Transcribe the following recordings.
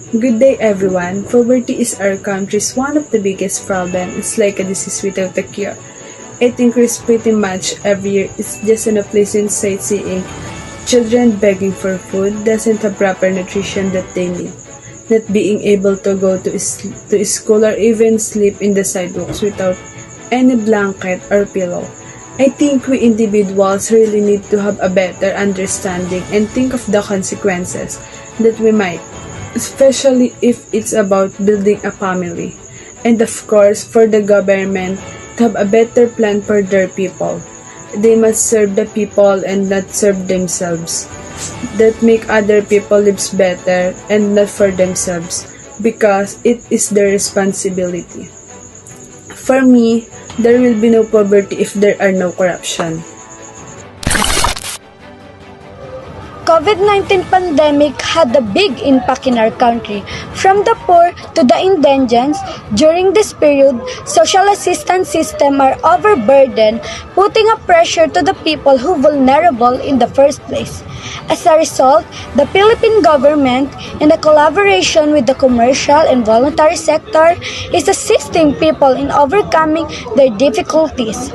Good day everyone. Poverty is our country's one of the biggest problems. It's like a disease without a cure. It increases pretty much every year. It's just an unpleasant sightseeing. Children begging for food, doesn't have proper nutrition that they need. Not being able to go to school or even sleep in the sidewalks without any blanket or pillow. I think we individuals really need to have a better understanding and think of the consequences that we might, especially if it's about building a family. And of course, for the government to have a better plan for their people. They must serve the people and not serve themselves. That make other people lives better and not for themselves, because it is their responsibility. For me, there will be no poverty if there are no corruption. COVID-19 pandemic had a big impact in our country. From the poor to the indigents, during this period, social assistance systems are overburdened, putting a pressure to the people who are vulnerable in the first place. As a result, the Philippine government, in a collaboration with the commercial and voluntary sector, is assisting people in overcoming their difficulties.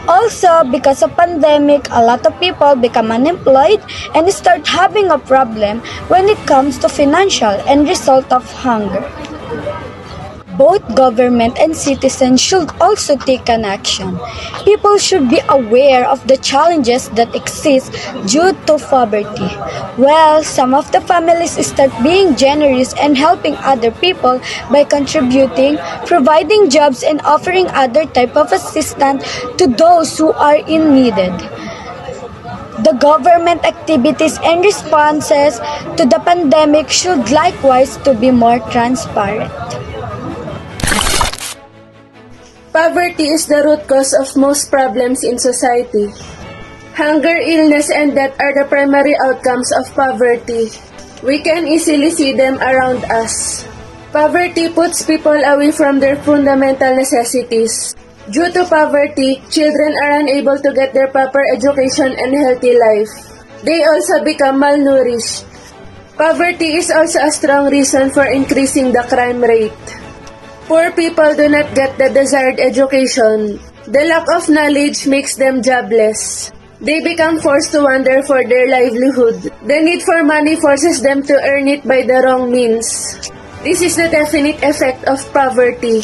Also, because of pandemic, a lot of people become unemployed and start having a problem when it comes to financial and result of hunger. Both government and citizens should also take an action. People should be aware of the challenges that exist due to poverty. Well, some of the families start being generous and helping other people by contributing, providing jobs, and offering other type of assistance to those who are in needed. The government activities and responses to the pandemic should likewise to be more transparent. Poverty is the root cause of most problems in society. Hunger, illness, and death are the primary outcomes of poverty. We can easily see them around us. Poverty puts people away from their fundamental necessities. Due to poverty, children are unable to get their proper education and healthy life. They also become malnourished. Poverty is also a strong reason for increasing the crime rate. Poor people do not get the desired education. The lack of knowledge makes them jobless. They become forced to wander for their livelihood. The need for money forces them to earn it by the wrong means. This is the definite effect of poverty.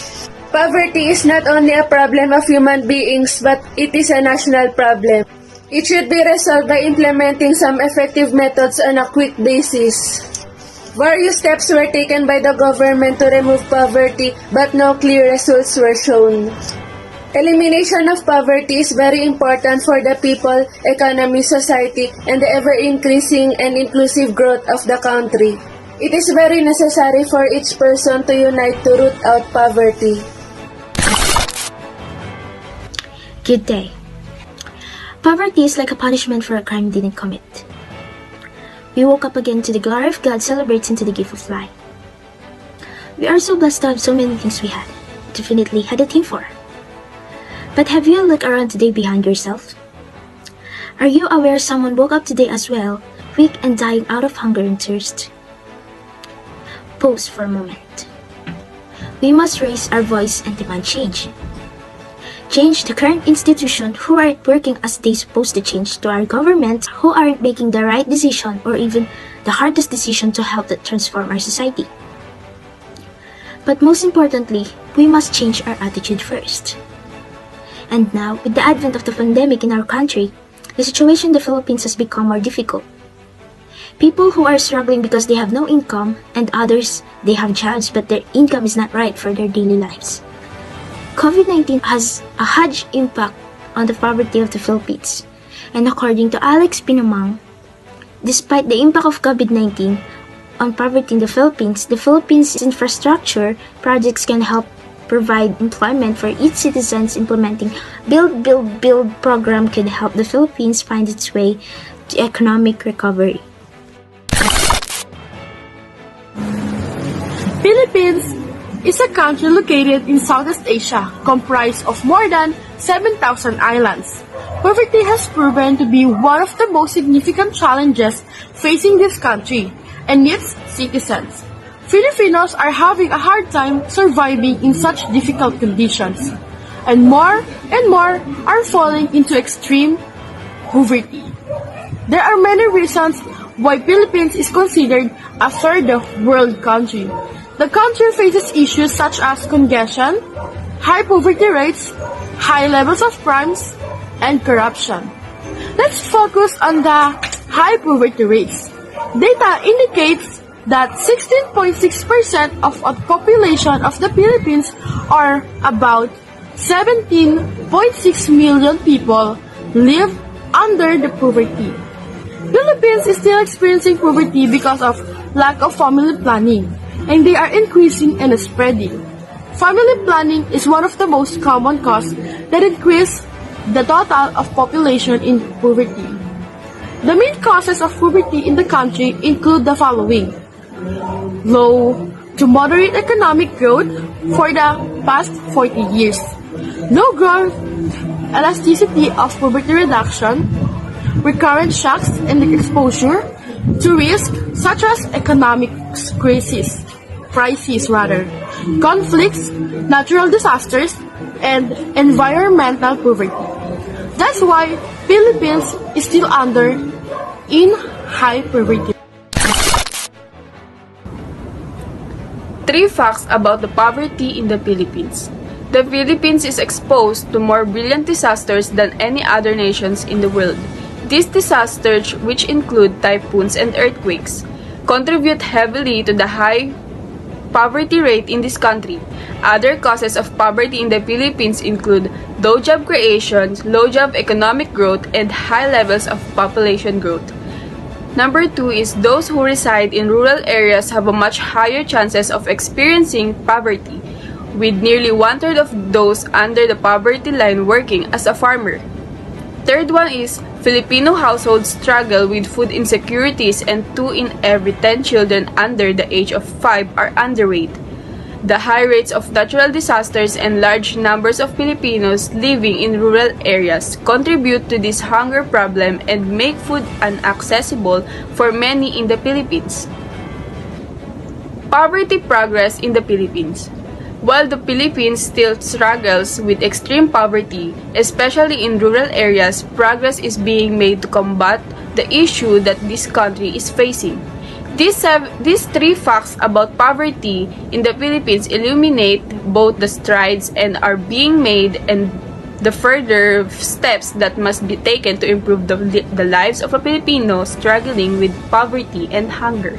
Poverty is not only a problem of human beings, but it is a national problem. It should be resolved by implementing some effective methods on a quick basis. Various steps were taken by the government to remove poverty, but no clear results were shown. Elimination of poverty is very important for the people, economy, society, and the ever-increasing and inclusive growth of the country. It is very necessary for each person to unite to root out poverty. Good day. Poverty is like a punishment for a crime didn't commit. We woke up again to the glory of God, celebrating to the gift of life. We are so blessed to have so many things we had. Definitely had a team for. But have you looked around today behind yourself? Are you aware someone woke up today as well, weak and dying out of hunger and thirst? Pause for a moment. We must raise our voice and demand change. Change the current institution who aren't working as they supposed to, change to our government who aren't making the right decision or even the hardest decision to help that transform our society. But most importantly, we must change our attitude first. And now, with the advent of the pandemic in our country, the situation in the Philippines has become more difficult. People who are struggling because they have no income, and others, they have jobs but their income is not right for their daily lives. COVID-19 has a huge impact on the poverty of the Philippines. And according to Alex Pinamang, despite the impact of COVID-19 on poverty in the Philippines' infrastructure projects can help provide employment for each citizens. Implementing Build program could help the Philippines find its way to economic recovery. Philippines is a country located in Southeast Asia, comprised of more than 7,000 islands. Poverty has proven to be one of the most significant challenges facing this country and its citizens. Filipinos are having a hard time surviving in such difficult conditions, and more are falling into extreme poverty. There are many reasons why Philippines is considered a third world country. The country faces issues such as congestion, high poverty rates, high levels of crimes, and corruption. Let's focus on the high poverty rates. Data indicates that 16.6% of the population of the Philippines, or about 17.6 million people, live under the poverty. Philippines is still experiencing poverty because of lack of family planning, and they are increasing and spreading. Family planning is one of the most common causes that increase the total of population in poverty. The main causes of poverty in the country include the following: low to moderate economic growth for the past 40 years, low growth elasticity of poverty reduction, recurrent shocks and exposure to risk such as economic crises, conflicts, natural disasters, and environmental poverty. That's why Philippines is still in high poverty. 3 facts about the poverty in the Philippines. The Philippines is exposed to more brilliant disasters than any other nations in the world. These disasters, which include typhoons and earthquakes, contribute heavily to the high poverty rate in this country. Other causes of poverty in the Philippines include low job creation, low job economic growth, and high levels of population growth. Number 2 is those who reside in rural areas have a much higher chances of experiencing poverty, with nearly 1/3 of those under the poverty line working as a farmer. Third one is Filipino households struggle with food insecurities, and 2 in every 10 children under the age of 5 are underweight. The high rates of natural disasters and large numbers of Filipinos living in rural areas contribute to this hunger problem and make food inaccessible for many in the Philippines. Poverty progress in the Philippines. While the Philippines still struggles with extreme poverty, especially in rural areas, progress is being made to combat the issue that this country is facing. These 3 facts about poverty in the Philippines illuminate both the strides and are being made and the further steps that must be taken to improve the lives of a Filipino struggling with poverty and hunger.